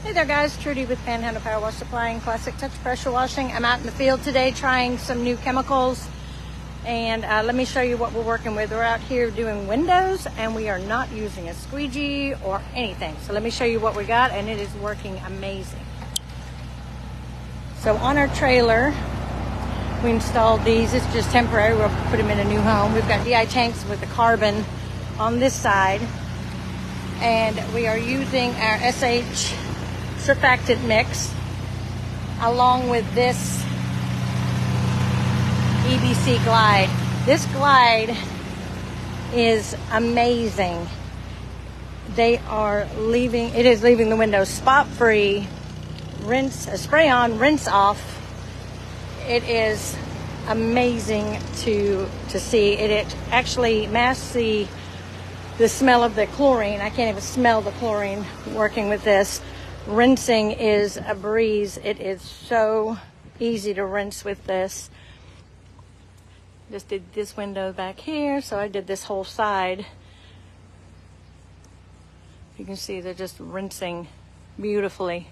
Hey there guys, Trudy with Panhandle Power Wash Supply and Classic Touch Pressure Washing. I'm out in the field today trying some new chemicals, and let me show you what we're working with. We're out here doing windows and we are not using a squeegee or anything. So let me show you what we got, and it is working amazing. So on our trailer, we installed these. It's just temporary. We'll put them in a new home. We've got DI tanks with the carbon on this side, and we are using our SH surfactant mix along with this EBC glide. This glide is amazing. It is leaving the windows spot free, spray on, rinse off. It is amazing to see. It actually masks the smell of the chlorine. I can't even smell the chlorine working with this. Rinsing is a breeze. It is so easy to rinse with this. Just did this window back here, so I did this whole side. You can see they're just rinsing beautifully,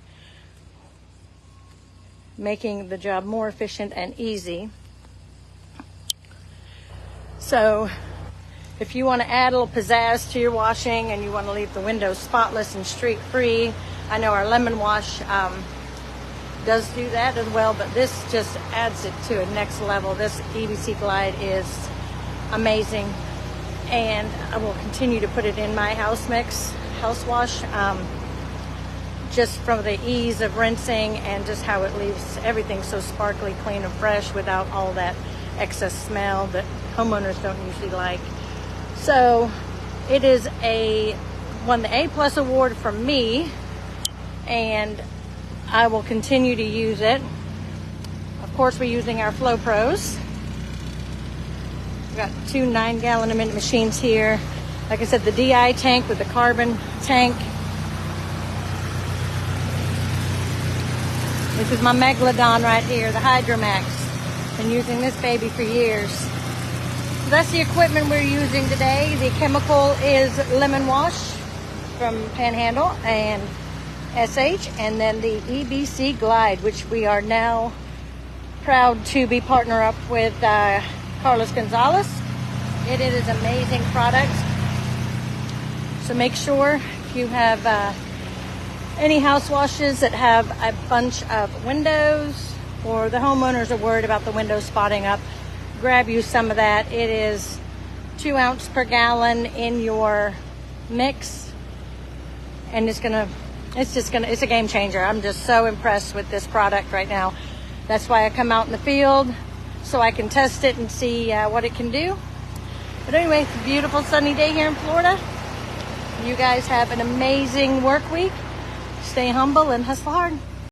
making the job more efficient and easy. So if you want to add a little pizzazz to your washing and you want to leave the windows spotless and streak free, I know our lemon wash does do that as well, but this just adds it to a next level. This EBC glide is amazing, and I will continue to put it in my house wash, just from the ease of rinsing and just how it leaves everything so sparkly, clean, and fresh without all that excess smell that homeowners don't usually like. So it is won the A+ award from me, and I will continue to use it. Of course, we're using our Flow Pros. We've got two 9-gallon-a-minute machines here. Like I said, the DI tank with the carbon tank. This is my Megalodon right here, the Hydromax. Been using this baby for years. So that's the equipment we're using today. The chemical is Lemon Wash from Panhandle and SH, and then the EBC Glide, which we are now proud to be partner up with Carlos Gonzalez. It is an amazing product. So make sure if you have any house washes that have a bunch of windows, or the homeowners are worried about the windows spotting up, grab you some of that. It is 2 ounces per gallon in your mix, and it's a game changer. I'm just so impressed with this product right now. That's why I come out in the field, so I can test it and see what it can do. But anyway, it's a beautiful sunny day here in Florida. You guys have an amazing work week. Stay humble and hustle hard.